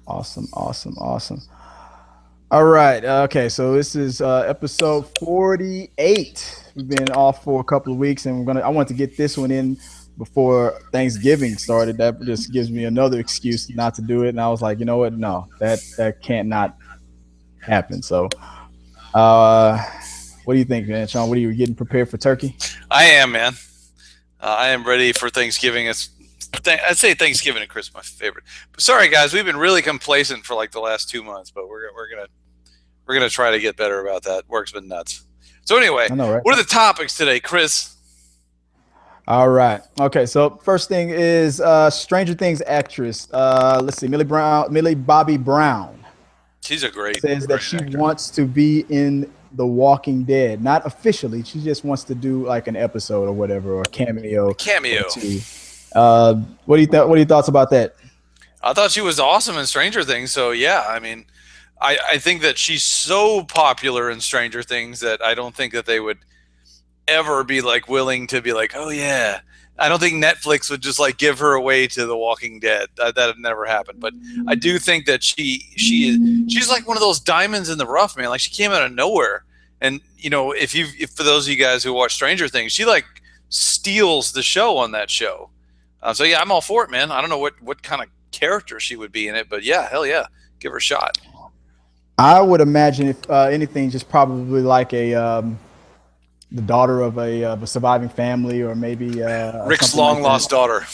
Awesome, awesome, awesome. All right. Okay, so this is episode 48. We've been off for a couple of weeks, and I want to get this one in before Thanksgiving started. That just gives me another excuse not to do it. And I was like, you know what? No, that can't not happen. So, uh, what do you think, man? Sean, what are you getting prepared for turkey? I am, man. I am ready for Thanksgiving. I'd say Thanksgiving and Christmas my favorite. But sorry, guys, we've been really complacent for like the last 2 months, but we're gonna try to get better about that. Work's been nuts. So anyway, I know, right? what are the topics today, Chris? All right. Okay. So first thing is Stranger Things actress. Let's see, Millie Bobby Brown She's a says that great she actor. wants to be in The Walking Dead. Not officially. She just wants to do like an episode or whatever, or a cameo or Cameo. two. What do you what are your thoughts about that? I thought she was awesome in Stranger Things. So yeah, I mean, I think that she's so popular in Stranger Things that I don't think that they would ever be like willing to be like, oh yeah. I don't think Netflix would just like give her away to The Walking Dead. That would never happen. But I do think that she's like one of those diamonds in the rough, man. Like she came out of nowhere. And you know, if for those of you guys who watch Stranger Things, she like steals the show on that show. So yeah, I'm all for it, man. I don't know what kind of character she would be in it, but yeah, hell yeah, give her a shot. I would imagine if anything, just probably like a the daughter of a surviving family, or maybe Rick's something like long that. lost daughter.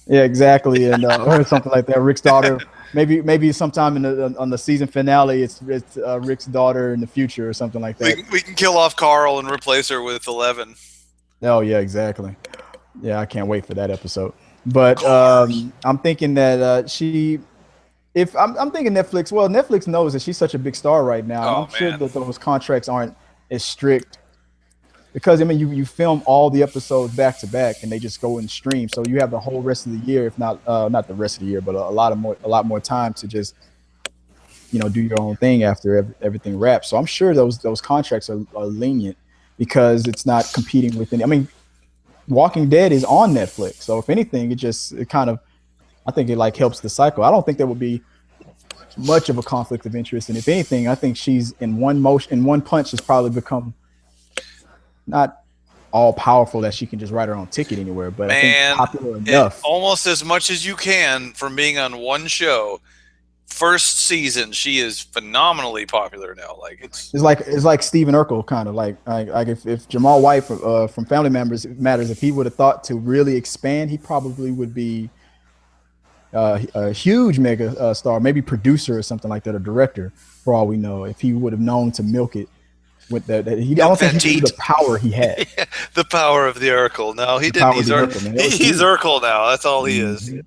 Yeah, exactly, and or something like that. Rick's daughter. Maybe sometime in on the season finale, it's Rick's daughter in the future or something like that. We can kill off Carl and replace her with 11. Oh yeah, exactly. Yeah, I can't wait for that episode. But Carl. I'm thinking that she, if I'm thinking Netflix. Well, Netflix knows that she's such a big star right now, and Oh I'm sure man. that those contracts aren't as strict because I mean you film all the episodes back to back and they just go and stream, so you have the whole rest of the year, if not not the rest of the year, but a lot more time to just do your own thing after everything wraps. So I'm sure those contracts are lenient because it's not competing with any. I mean, Walking Dead is on Netflix, so if anything, it kind of, I think it like helps the cycle. I don't think there would be much of a conflict of interest, and if anything, I think she's in one motion, in one punch, has probably become not all powerful that she can just write her own ticket anywhere, but I think Man, popular enough. almost as much as you can from being on one show. First season, she is phenomenally popular now. Like It's like Stephen Urkel, kind of like if Jamal White from Family Members Matters, if he would have thought to really expand, he probably would be a huge mega star, maybe producer or something like that, or director, for all we know. If he would have known to milk it with I milk don't think that he knew the teat. power he had. The power of the Urkel. No, he The didn't. power of the Urkel, man. That was He's huge. Urkel now. That's all he is. Mhm.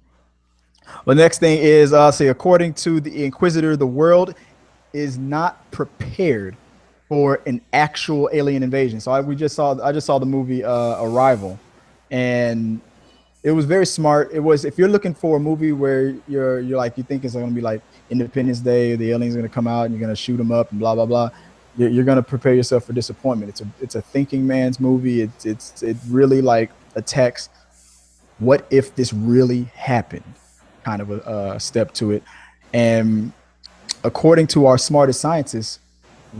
The next thing is, say, according to the Inquisitor, the world is not prepared for an actual alien invasion. So I just saw the movie Arrival, and it was very smart. It was, if you're looking for a movie where you're like, you think it's going to be like Independence Day, the aliens are going to come out and you're going to shoot them up and blah blah blah. You're going to prepare yourself for disappointment. It's a thinking man's movie. It really like attacks what if this really happened, kind of a step to it. And according to our smartest scientists,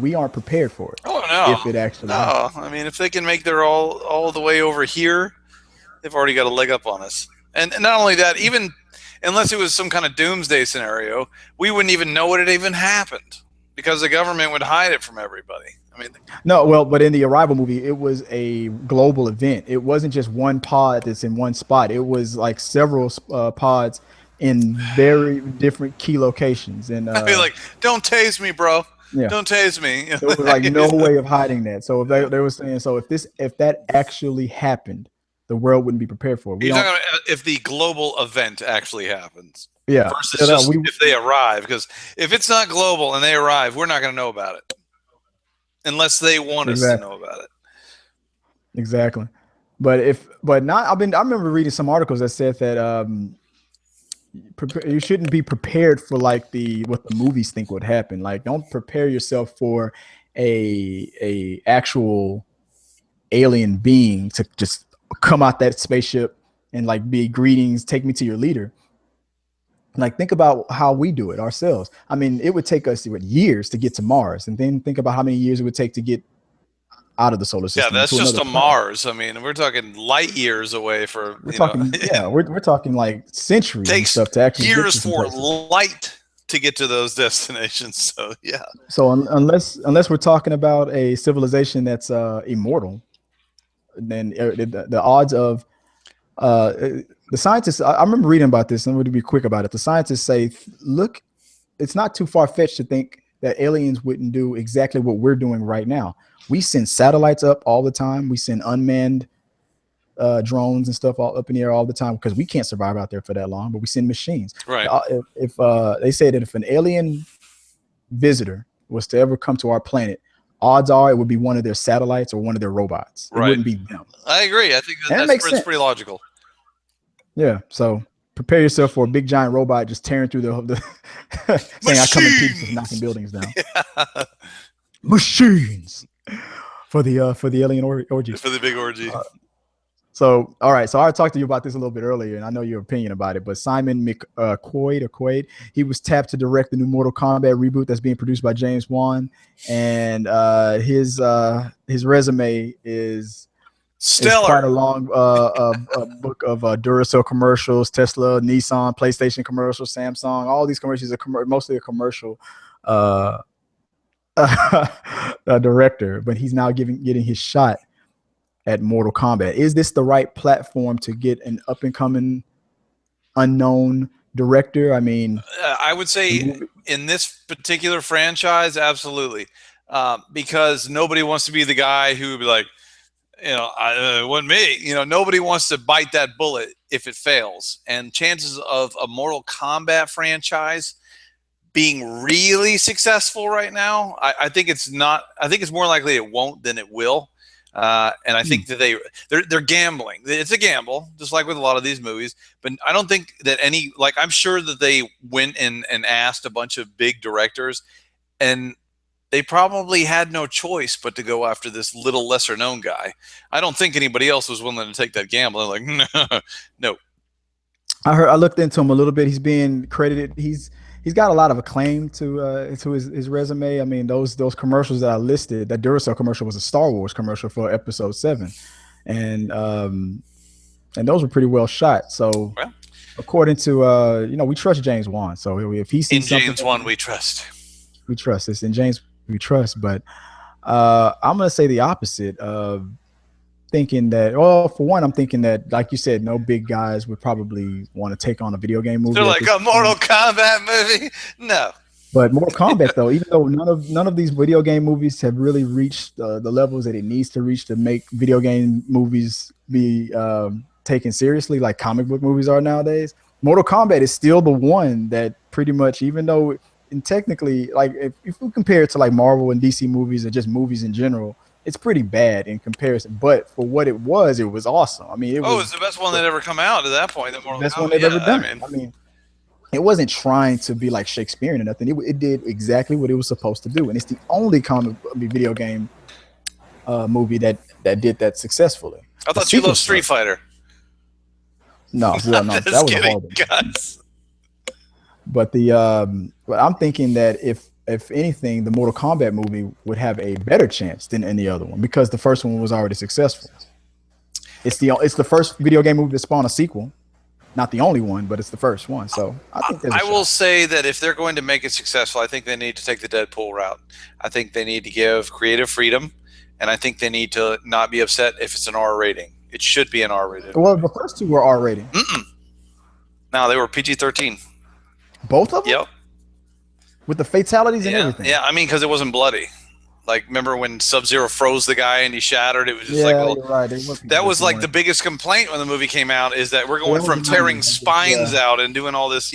we aren't prepared for it Oh if it no, actually happens. no. I mean, if they can make their all the way over here, they've already got a leg up on us. And not only that, even unless it was some kind of doomsday scenario, we wouldn't even know it had even happened because the government would hide it from everybody. I mean, No, well, but in the Arrival movie, it was a global event. It wasn't just one pod that's in one spot. It was like several pods in very different key locations. And I'd be like, "Don't tase me, bro. yeah, Don't tase me." there was like no way of hiding that. So if they were saying, so if that actually happened, the world wouldn't be prepared for it. We You're don't. talking about if the global event actually happens Yeah, versus no, no, just we if they arrive. Because if it's not global and they arrive, we're not going to know about it unless they want us to exactly know about it. exactly. But not. I remember reading some articles that said that you shouldn't be prepared for like the what the movies think would happen. Like, don't prepare yourself for a actual alien being to just come out that spaceship and like be greetings, take me to your leader. Like, think about how we do it ourselves. I mean, it would take us years to get to Mars, and then think about how many years it would take to get out of the solar Yeah, system that's to just another a planet. Mars. I mean, we're talking light years away for, We're talking, yeah, we're talking like centuries and takes stuff to actually get years to some for places. light to get to those destinations. So yeah. So unless we're talking about a civilization that's immortal, then the odds of uh, the scientists. I remember reading about this. I'm going to be quick about it. The scientists say, look, it's not too far fetched to think that aliens wouldn't do exactly what we're doing right now. We send satellites up all the time. We send unmanned drones and stuff all up in the air all the time because we can't survive out there for that long. But we send machines. Right. If they say that if an alien visitor was to ever come to our planet, odds are it would be one of their satellites or one of their robots. It wouldn't be them. I agree. I think that's pretty logical. Yeah. So prepare yourself for a big giant robot just tearing through the saying I come in peace, just knocking buildings down. Yeah. Machines for the alien orgy. For the big orgy. So, all right. So I talked to you about this a little bit earlier, and I know your opinion about it. But Simon McQUOID, he was tapped to direct the new Mortal Kombat reboot that's being produced by James Wan, and his resume is stellar. It's quite a long book of Duracell commercials, Tesla, Nissan, PlayStation commercials, Samsung. All these commercials are mostly a commercial director, but he's now getting his shot at Mortal Kombat. Is this the right platform to get an up and coming unknown director? I mean, I would say in this particular franchise, absolutely, because nobody wants to be the guy who would be like, it wasn't me. Nobody wants to bite that bullet if it fails. And chances of a Mortal Kombat franchise being really successful right now, I think it's not. I think it's more likely it won't than it will. And I think that they're gambling. It's a gamble, just like with a lot of these movies. But I don't think that I'm sure that they went and asked a bunch of big directors, and they probably had no choice but to go after this little lesser known guy. I don't think anybody else was willing to take that gamble. They're like, no. I looked into him a little bit. He's being credited. He's got a lot of acclaim to his resume. I mean, those commercials that I listed, that Duracell commercial was a Star Wars commercial for Episode 7, and those were pretty well shot. So, according to we trust James Wan. So if he sees something, James Wan, we trust. We trust this in James. We trust, but I'm gonna say the opposite of thinking that. Well, for one, I'm thinking that, like you said, no big guys would probably want to take on a video game movie. They're like a Mortal Kombat movie, no. But Mortal Kombat, though, even though none of these video game movies have really reached the levels that it needs to reach to make video game movies be taken seriously, like comic book movies are nowadays, Mortal Kombat is still the one that pretty much, even though. And technically, like if we compare it to like Marvel and DC movies or just movies in general, it's pretty bad in comparison. But for what it was awesome. I mean, it was the best one that ever come out at that point. The best one they've ever done. I mean, it wasn't trying to be like Shakespearean or nothing. It did exactly what it was supposed to do, and it's the only video game movie that did that successfully. I thought you loved Street Fighter. No, well, no, that was a horrible. But but I'm thinking that if anything, the Mortal Kombat movie would have a better chance than any other one because the first one was already successful. It's the first video game movie to spawn a sequel, not the only one, but it's the first one. So I will say that if they're going to make it successful, I think they need to take the Deadpool route. I think they need to give creative freedom, and I think they need to not be upset if it's an R rating. It should be an R rated. Well, the first two were R rated. No, they were PG-13. Both of them? Yep. With the fatalities and everything? Yeah, I mean, because it wasn't bloody. Like, remember when Sub-Zero froze the guy and he shattered? It was just you're right. That was like the biggest complaint when the movie came out, is that we're going from tearing spines out and doing all this,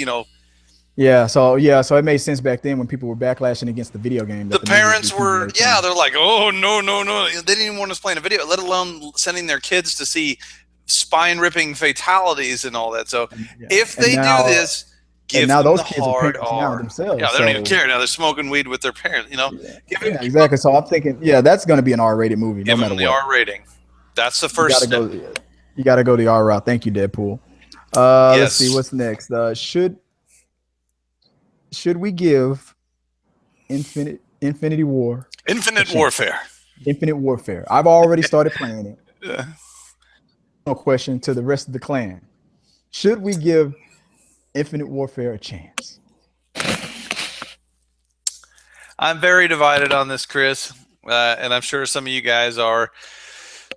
Yeah, so it made sense back then when people were backlashing against the video game. The parents were, they're like, oh, no. They didn't even want us playing a video, let alone sending their kids to see spine-ripping fatalities and all that. So if they do this... Give them those kids hard R themselves. Yeah, they don't even care now. They're smoking weed with their parents. Exactly. So I'm thinking, that's going to be an R-rated movie. Give them the R rating. That's the first step. You got to go the R route. Thank you, Deadpool. Let's see what's next. Should should we give Infinity War Infinite Warfare? Infinite Warfare. I've already started playing it. No question to the rest of the clan. Should we give Infinite Warfare a chance? I'm very divided on this, Chris, and I'm sure some of you guys are.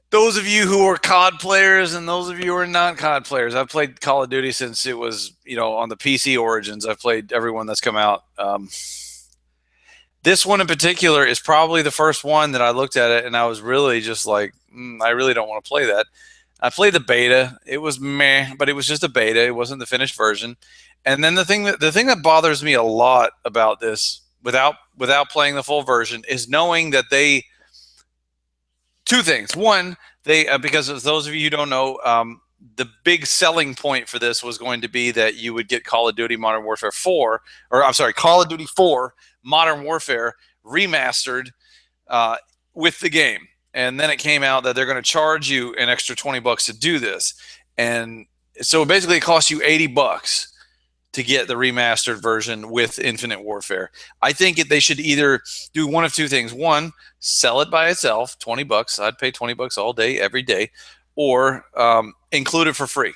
Those of you who are COD players and those of you who are not COD players. I've played Call of Duty since it was, on the PC Origins. I've played every one that's come out. This one in particular is probably the first one that I looked at it and I was really just like, I really don't want to play that. I played the beta. It was meh, but it was just a beta. It wasn't the finished version. And then the thing that bothers me a lot about this, without playing the full version, is knowing that two things. One, because as those of you who don't know, the big selling point for this was going to be that you would get Call of Duty Modern Warfare 4, or I'm sorry, Call of Duty 4 Modern Warfare remastered with the game. And then it came out that they're going to charge you an extra $20 to do this. And so basically it costs you $80 to get the remastered version with Infinite Warfare. I think they should either do one of two things. One, sell it by itself, $20. I'd pay $20 all day, every day. Or include it for free.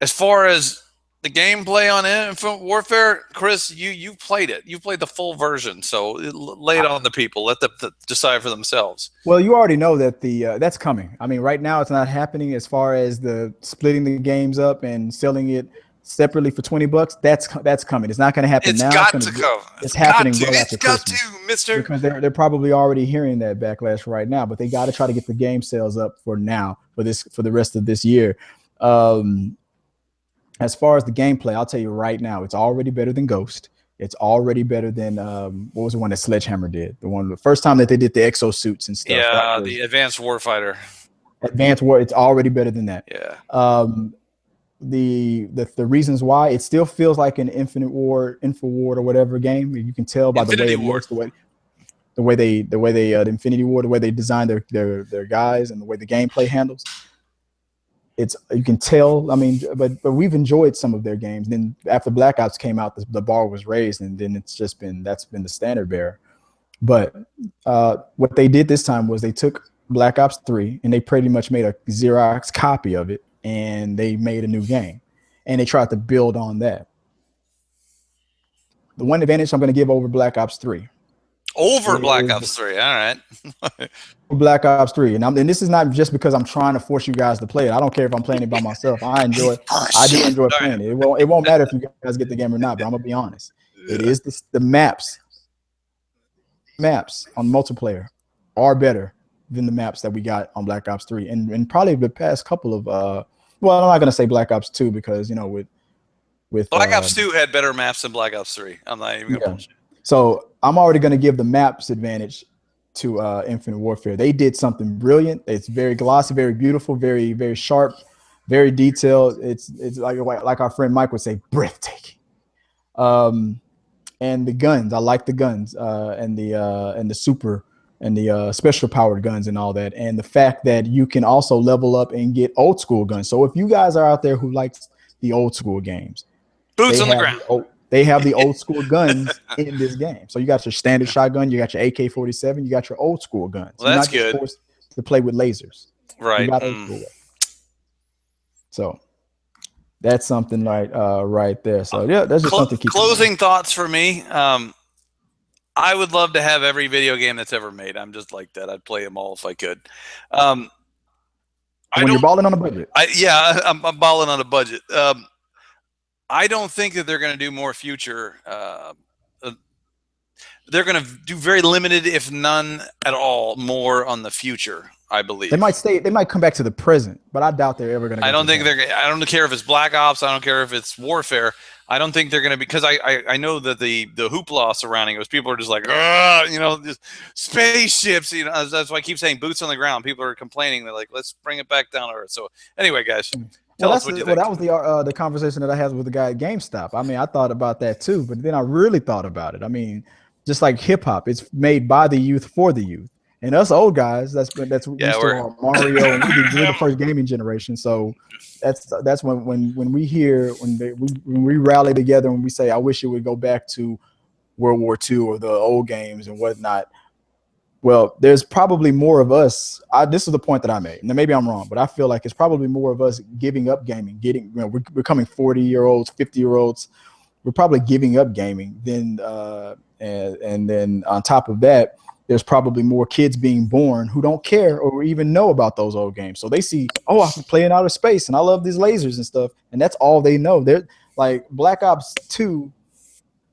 As far as the gameplay on Infinite Warfare, Chris, you've played it. You've played the full version, so lay it on the people. Let them decide for themselves. Well, you already know that that's coming. I mean, right now it's not happening as far as the splitting the games up and selling it separately for $20. That's coming. It's not going to happen now. It's got to come. It's happening. It's got to, mister. Because they're probably already hearing that backlash right now, but they got to try to get the game sales up for now, for the rest of this year. As far as the gameplay, I'll tell you right now, it's already better than Ghost. It's already better than what was the one that Sledgehammer did? The first time that they did the exosuits and stuff. Yeah, the Advanced Warfighter. Advanced War. It's already better than that. Yeah. The reasons why it still feels like an Infowar or whatever game. You can tell by Infinity the way it looks, the way they Infinity War, the way they designed their guys and the way the gameplay handles. You can tell. I mean, but we've enjoyed some of their games. Then after Black Ops came out, the bar was raised, and then that's been the standard bearer. But what they did this time was they took Black Ops 3 and they pretty much made a Xerox copy of it, and they made a new game, and they tried to build on that. The one advantage I'm going to give over Black Ops 3. Over Black Ops 3, all right. Black Ops 3, and this is not just because I'm trying to force you guys to play it. I don't care if I'm playing it by myself. I do enjoy playing it. It won't matter if you guys get the game or not. But I'm gonna be honest. It is the maps on multiplayer are better than the maps that we got on Black Ops 3, and probably the past couple of well, I'm not gonna say Black Ops 2 because with Black Ops 2 had better maps than Black Ops 3. I'm not even gonna bullshit. So I'm already going to give the maps advantage to Infinite Warfare. They did something brilliant. It's very glossy, very beautiful, very, very sharp, very detailed. It's like our friend Mike would say, breathtaking. And the guns, I like the guns and the super and the special powered guns and all that. And the fact that you can also level up and get old school guns. So if you guys are out there who likes the old school games, boots on the ground. They have the old school guns in this game. So you got your standard shotgun, you got your AK-47, you got your old school guns. Well, that's good. You're not just forced to play with lasers. Right. So that's something right there. So yeah, that's just something to keep closing thoughts for me. I would love to have every video game that's ever made. I'm just like that. I'd play them all if I could. When you're balling on a budget. I'm balling on a budget. I don't think that they're going to do more future. They're going to do very limited, if none at all, more on the future. I believe they might stay. They might come back to the present, but I doubt they're ever going to. I don't care if it's Black Ops. I don't care if it's Warfare. I don't think they're going to, because I know that the hoopla surrounding it was people are just like, just spaceships. That's why I keep saying boots on the ground. People are complaining. They're like, let's bring it back down to earth. So anyway, guys. That was the conversation that I had with the guy at GameStop. I mean, I thought about that too, but then I really thought about it. I mean, just like hip hop, it's made by the youth for the youth, And us old guys, that's we Yeah, still we're are Mario, and we're the first gaming generation. So that's when we hear when we rally together and we say, I wish it would go back to World War II or the old games and whatnot. Well, there's probably more of us. This is the point that I made. Now, maybe I'm wrong, but I feel like it's probably more of us giving up gaming, we're becoming 40-year-olds, 50-year-olds. We're probably giving up gaming. Then, and then on top of that, there's probably more kids being born who don't care or even know about those old games. So they see, oh, I can play in outer space and I love these lasers and stuff. And that's all they know. They're like Black Ops 2,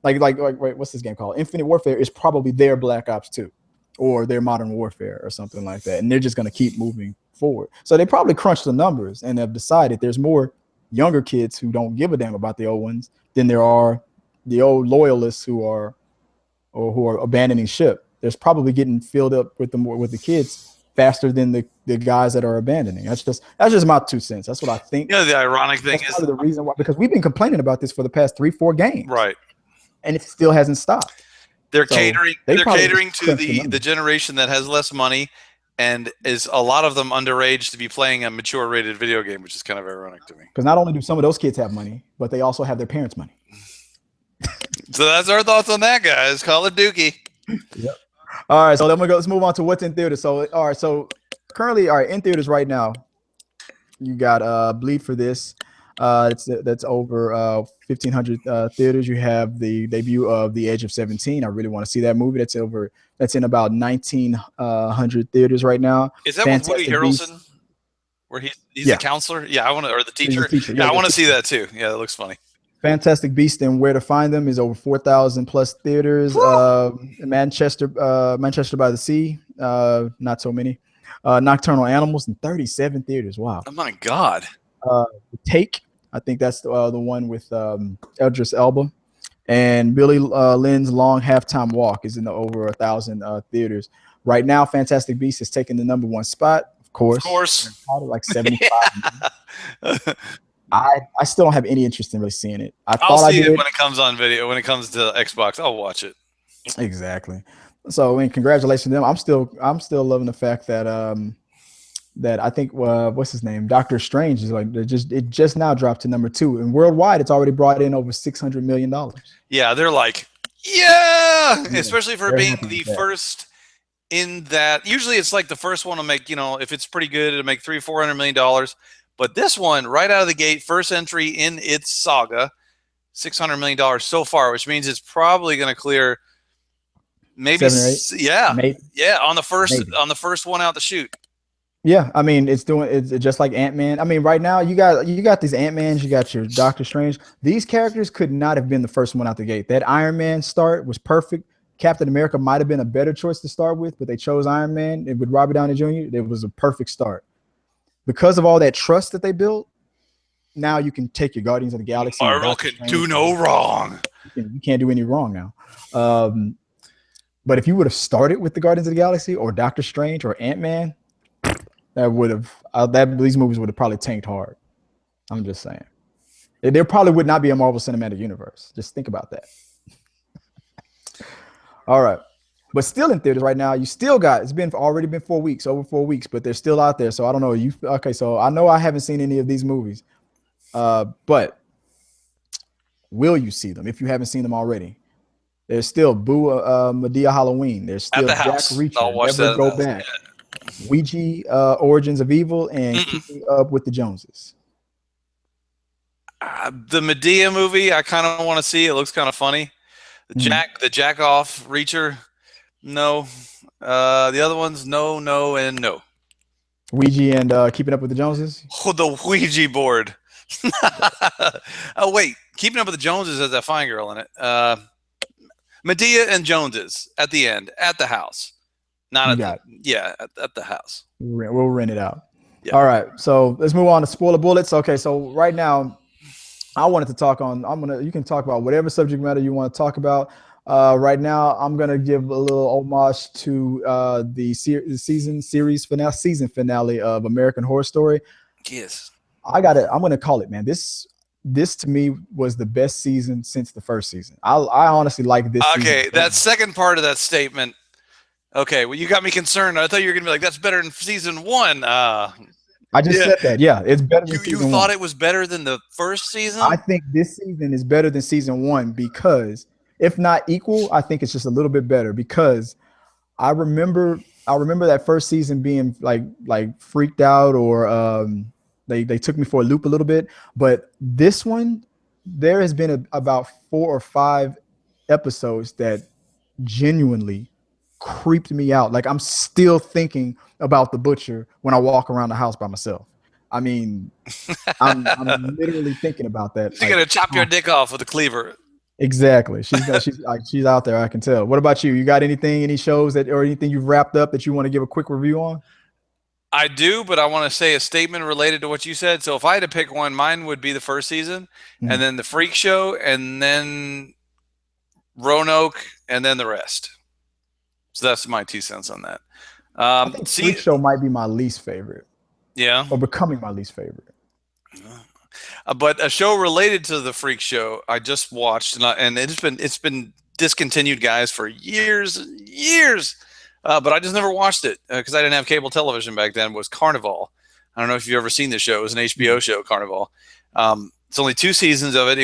wait, what's this game called? Infinite Warfare is probably their Black Ops 2 or their Modern Warfare or something like that. And they're just going to keep moving forward. So they probably crunched the numbers and have decided there's more younger kids who don't give a damn about the old ones than there are the old loyalists who are abandoning ship. There's probably getting filled up with the kids faster than the guys that are abandoning. That's just my 2 cents. That's what I think. You know, the ironic thing That's is the reason why, because we've been complaining about this for the past 3-4 games, right, and it still hasn't stopped. They're catering to the generation that has less money and is a lot of them underage to be playing a mature rated video game, which is kind of ironic to me. Because not only do some of those kids have money, but they also have their parents' money. So that's our thoughts on that, guys. Call it Dookie. Yep. All right, so let's move on to what's in theaters. So all right, so currently, in theaters right now, you got Bleed for This. That's over 1,500 theaters. You have the debut of The Edge of 17. I really want to see that movie. That's in about 1,900 theaters right now. Is that with Woody Harrelson? Where he's a counselor? Yeah, I want to, or the teacher. Yeah, I want to see that too. Yeah, that looks funny. Fantastic Beasts and Where to Find Them is over 4,000 plus theaters. Manchester by the Sea, not so many. Nocturnal Animals in 37 theaters. Wow. Oh my God. Take, I think that's the one with Idris Elba, and Billy Lynn's Long Halftime Walk is in the over 1,000 theaters right now. Fantastic Beasts is taking the #1 spot, of course. Probably like 75. I still don't have any interest in really seeing it. I'll see it when it comes on video. When it comes to Xbox, I'll watch it. Exactly. So, I mean, congratulations to them. I'm still loving the fact that that I think what's his name, Doctor Strange is like it just now dropped to #2, and worldwide it's already brought in over $600 million. Yeah, they're like, yeah, especially for being the first in that. Usually it's like the first one to make, if it's pretty good, it'll make $300-400 million. But this one, right out of the gate, first entry in its saga, $600 million so far, which means it's probably going to clear maybe 7 or 8. Yeah, on the first one out the chute. Yeah, I mean, it's just like Ant-Man. I mean, right now you got these Ant-Mans, you got your Doctor Strange. These characters could not have been the first one out the gate. That Iron Man start was perfect. Captain America might have been a better choice to start with, but they chose Iron Man with Robert Downey Jr. It was a perfect start. Because of all that trust that they built, now you can take your Guardians of the Galaxy. Marvel can do no wrong. You can't do any wrong now. But if you would have started with the Guardians of the Galaxy or Doctor Strange or Ant-Man, these movies would have probably tanked hard. I'm just saying. There probably would not be a Marvel Cinematic Universe. Just think about that. All right. But still in theaters right now, you still got, it's already been 4 weeks, over 4 weeks, but they're still out there. So I don't know. Okay, so I know I haven't seen any of these movies. But will you see them if you haven't seen them already? There's still Madea Halloween. There's still Jack Reacher, Never Go Back. Ouija, Origins of Evil, and Keeping Up with the Joneses. The Madea movie, I kind of want to see. It looks kind of funny. The Jack Off Reacher, no. The other ones, no, and no. Ouija and Keeping Up with the Joneses? Oh, the Ouija board. Oh, wait. Keeping Up with the Joneses has that fine girl in it. Madea and Joneses at the end, at the house. Not at the house. We'll rent it out. Yeah. All right. So let's move on to spoiler bullets. Okay. So right now, I wanted to talk on. You can talk about whatever subject matter you want to talk about. Right now, I'm gonna give a little homage to the season finale of American Horror Story. Yes. I'm gonna call it, man. This to me was the best season since the first season. I honestly like this. Okay, that second part of that statement. Okay, well, you got me concerned. I thought you were gonna be like, "That's better than season one." I just Yeah, said that. Yeah, it's better than you season thought one. it was better than the first I season? think this season is better than season one because, if not equal, I think it's just a little bit better because I remember that first season being like freaked out or they took me for a loop a little bit. But this one, there has been about 4 or 5 episodes that genuinely creeped me out. Like I'm still thinking about the butcher when I walk around the house by myself. I mean, I'm literally thinking about that. She's Like, gonna chop your dick off with a cleaver. exactly. She's out there. I can tell. What about you? You got anything, any shows that or anything you've wrapped up that you want to give a quick review on? I do, but I want to say a statement related to what you said. So if I had to pick one, mine would be the first season, and Mhm. then the Freak Show, and then Roanoke, and then the rest. So that's my 2 cents on that. I think See, Freak Show might be my least favorite, yeah, or becoming my least favorite. but a show related to the Freak Show I just watched, and it's been discontinued, guys, for years, years. But I just never watched it because I didn't have cable television back then. Was Carnival? I don't know if you've ever seen the show. It was an HBO show, Carnival. It's only 2 seasons of it.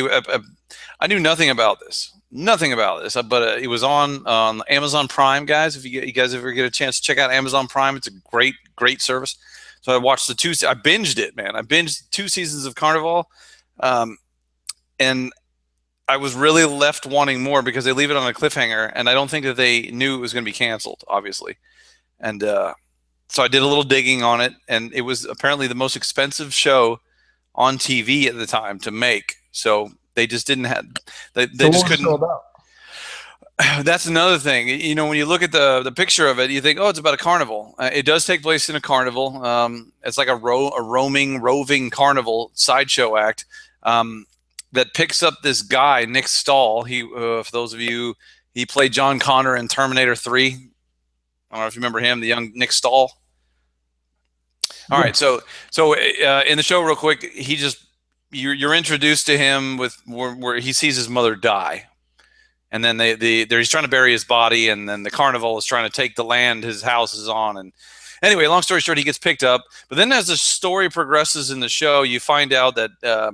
I knew nothing about this, but it was on Amazon Prime, guys. If you guys ever get a chance to check out Amazon Prime, it's a great service. So I watched I binged it, man. I binged 2 seasons of Carnival, and I was really left wanting more because they leave it on a cliffhanger, and I don't think that they knew it was going to be canceled, obviously. And so I did a little digging on it, and it was apparently the most expensive show on TV at the time to make. So they just didn't have, they So what just was the show couldn't. about? That's another thing. You know, when you look at the picture of it, you think, oh, it's about a carnival. It does take place in a carnival. It's like a roving carnival sideshow act that picks up this guy, Nick Stahl. For those of you, he played John Connor in Terminator 3. I don't know if you remember him, the young Nick Stahl. All Yeah. right, so in the show, real quick, you're introduced to him with where he sees his mother die, and then he's trying to bury his body, and then the carnival is trying to take the land his house is on. And anyway, long story short, he gets picked up. But then as the story progresses in the show, you find out that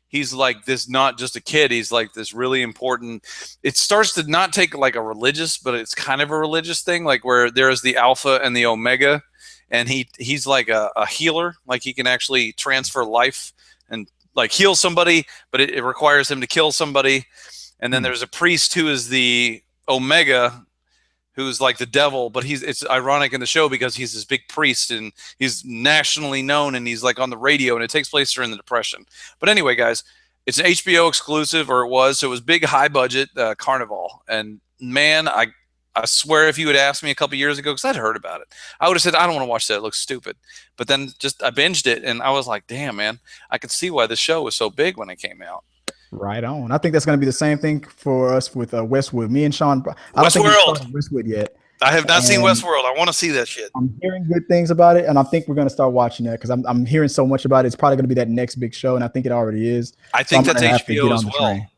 he's like this, not just a kid. He's like this really important. It starts to not take like a religious, but it's kind of a religious thing, like where there's the Alpha and the Omega, and he's like a healer. Like he can actually transfer life and like heal somebody, but it requires him to kill somebody. And then there's a priest who is the Omega, who's like the devil, but it's ironic in the show because he's this big priest and he's nationally known and he's like on the radio, and it takes place during the Depression. But anyway, guys, it's an HBO exclusive, or it was, so it was big, high budget Carnival. And man, I swear if you had asked me a couple years ago, because I'd heard about it, I would have said, I don't want to watch that. It looks stupid. But then I binged it and I was like, damn, man, I could see why this show was so big when it came out. Right on. I think that's going to be the same thing for us with Westwood. Me and Sean, I don't think we Westworld. started Westwood yet. I have not seen And Westworld. I want to see that shit. I'm hearing good things about it, and I think we're going to start watching that because I'm hearing so much about it. It's probably going to be that next big show, and I think it already is. I So think I'm that's going to have to HBO get as on the well. train.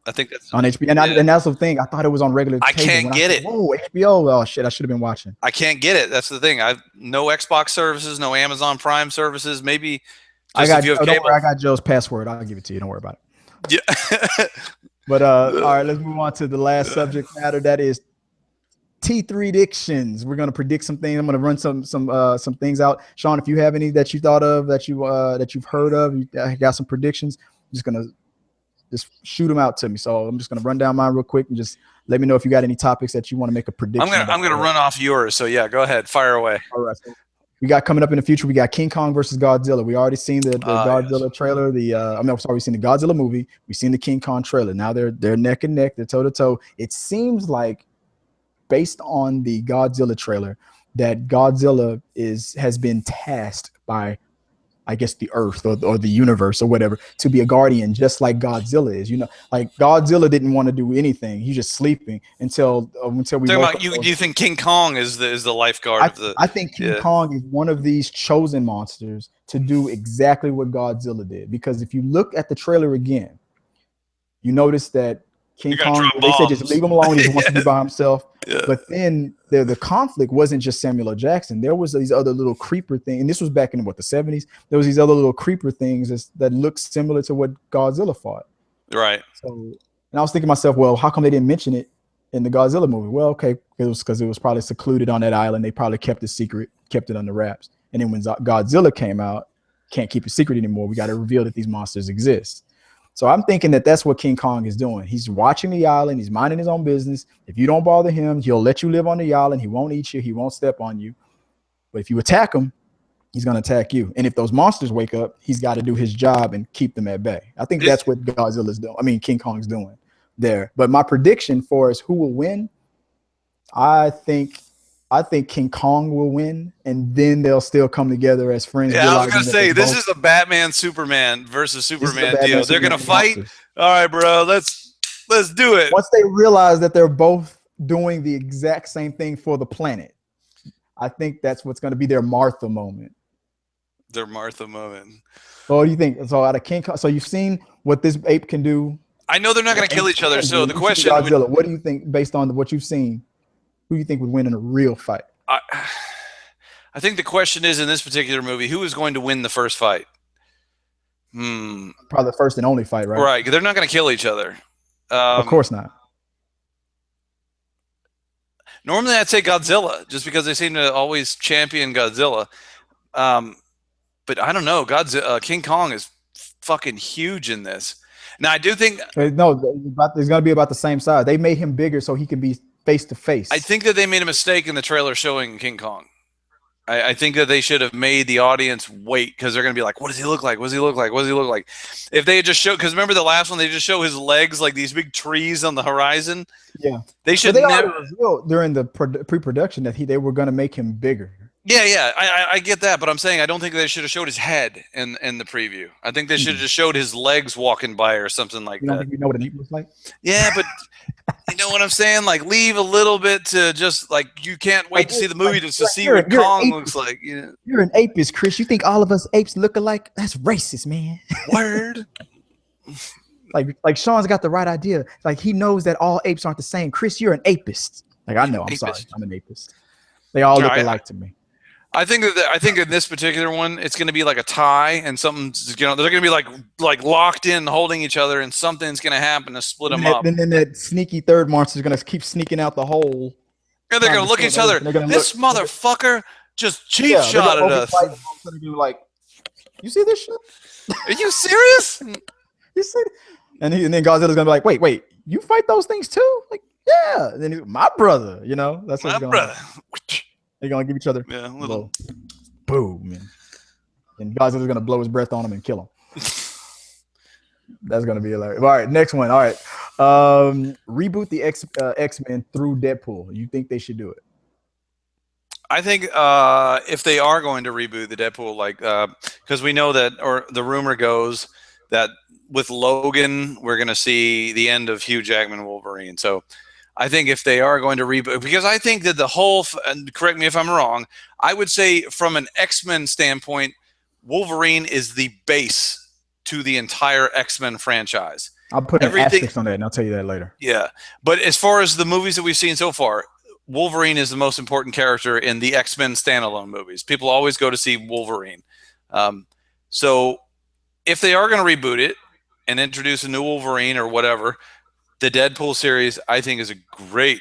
I think that's On HBO, and that's the thing. I thought it was on regular. I cable. can't When get said, it. Whoa, HBO! Oh shit, I should have been watching. I can't get it. That's the thing. I've no Xbox services, no Amazon Prime services. Maybe just if you have Don't cable. worry, I got Joe's password. I'll give it to you. Don't worry about it. Yeah. But all right, let's move on to the last subject matter. That is T3 predictions. We're gonna predict some things. I'm gonna run some things out. Sean, if you have any that you thought of that you've heard of, you got some predictions. I'm just gonna shoot them out to me. So I'm just gonna run down mine real quick and just let me know if you got any topics that you want to make a prediction. I'm gonna run off yours. So yeah, go ahead, fire away. All right. So we got coming up in the future. We got King Kong versus Godzilla. We already seen the Godzilla trailer. We've seen the Godzilla movie. We've seen the King Kong trailer. Now they're neck and neck. They're toe to toe. It seems like, based on the Godzilla trailer, that Godzilla has been tasked by, I guess, the Earth or the universe or whatever to be a guardian, just like Godzilla is. You know, like Godzilla didn't want to do anything. He's just sleeping until we woke up. Do you think King Kong is the lifeguard? I think King Kong is one of these chosen monsters to do exactly what Godzilla did. Because if you look at the trailer again, you notice that King You're gonna Kong, drop they said just bombs. leave him alone. He just wants to be by himself. Yeah. But then the conflict wasn't just Samuel L. Jackson. There was these other little creeper things, and this was back in what, the 70s. There was these other little creeper things that looked similar to what Godzilla fought. Right. So, and I was thinking to myself, well, how come they didn't mention it in the Godzilla movie? Well, okay, it was because it was probably secluded on that island. They probably kept it secret, kept it under wraps. And then when Godzilla came out, can't keep it secret anymore. We got to reveal that these monsters exist. So I'm thinking that that's what King Kong is doing. He's watching the island. He's minding his own business. If you don't bother him, he'll let you live on the island. He won't eat you. He won't step on you. But if you attack him, he's going to attack you. And if those monsters wake up, he's got to do his job and keep them at bay. I think that's what Godzilla's doing. I mean, King Kong's doing there. But my prediction for us who will win, I think King Kong will win, and then they'll still come together as friends. Yeah, I was gonna say this is a Batman Superman versus Superman deal. They're gonna fight. All right, bro. Let's do it. Once they realize that they're both doing the exact same thing for the planet, I think that's what's going to be their Martha moment. Their Martha moment. So what do you think? So out of King Kong, so you've seen what this ape can do. I know they're not going to kill each other. So the question: Godzilla, what do you think, based on what you've seen? Who do you think would win in a real fight? I think the question is, in this particular movie, who is going to win the first fight? Probably the first and only fight, right? Right. They're not going to kill each other. Of course not. Normally, I'd say Godzilla, just because they seem to always champion Godzilla. But I don't know. King Kong is fucking huge in this. Now, I do think... No, it's going to be about the same size. They made him bigger so he can be face to face. I think that they made a mistake in the trailer showing King Kong. I think that they should have made the audience wait, because they're going to be like, what does he look like? What does he look like? What does he look like? If they had just showed, because remember the last one, they just show his legs like these big trees on the horizon. Yeah. They should never revealed during the pre-production that they were going to make him bigger. Yeah. I get that, but I'm saying I don't think they should have showed his head in the preview. I think they should have just showed his legs walking by or something like that. You don't think you know what an ape looks like? Yeah, but you know what I'm saying? Like, leave a little bit to just, like, you can't wait to see the movie just to see what Kong looks like. You know? You're an apist, Chris. You think all of us apes look alike? That's racist, man. Word. like Sean's got the right idea. Like, he knows that all apes aren't the same. Chris, you're an apist. Like, I know. I'm sorry. I'm an apist. They all look alike to me. I think in this particular one, it's going to be like a tie, and something's, they're going to be like locked in, holding each other, and something's going to happen to split them up. And then that sneaky third monster is going to keep sneaking out the hole. And they're going to look at each other. This motherfucker just cheap shot at us. Like, you see this shit? Are you serious? You see? And then Godzilla's going to be like, wait, you fight those things too? Like, yeah. And then my brother, that's what's going on. They're gonna give each other a little boom, and Godzilla's gonna blow his breath on him and kill him. That's gonna be hilarious. All right, next one. All right, reboot the X-Men through Deadpool. You think they should do it? I think if they are going to reboot the Deadpool, because we know that, or the rumor goes that with Logan, we're gonna see the end of Hugh Jackman Wolverine. So I think if they are going to reboot, because I think that the whole, and correct me if I'm wrong, I would say from an X-Men standpoint, Wolverine is the base to the entire X-Men franchise. I'll put an asterisk on that, and I'll tell you that later. Yeah. But as far as the movies that we've seen so far, Wolverine is the most important character in the X-Men standalone movies. People always go to see Wolverine. So if they are going to reboot it and introduce a new Wolverine or whatever, the Deadpool series, I think, is a great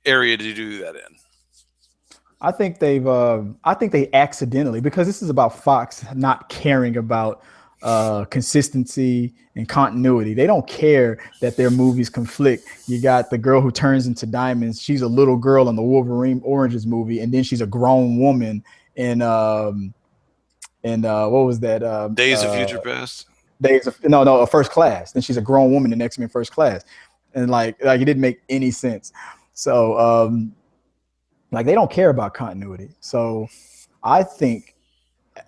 area to do that in. I think they accidentally, because this is about Fox not caring about consistency and continuity. They don't care that their movies conflict. You got the girl who turns into diamonds. She's a little girl in the Wolverine Oranges movie, and then she's a grown woman in what was that? Days of Future Past. No, First Class. Then she's a grown woman in X-Men First Class, and like it didn't make any sense. So they don't care about continuity. So I think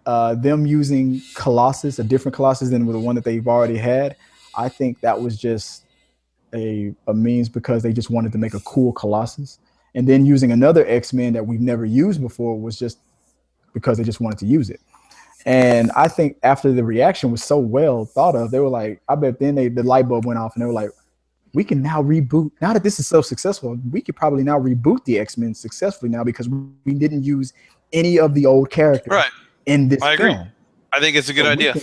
them using Colossus, a different Colossus than the one that they've already had, I think that was just a means because they just wanted to make a cool Colossus, and then using another X-Men that we've never used before was just because they just wanted to use it. And I think after the reaction was so well thought of, they were like, I bet then the light bulb went off and they were like, we can now reboot. Now that this is so successful, we could probably now reboot the X-Men successfully now because we didn't use any of the old characters in this I agree. film. I think it's a good idea.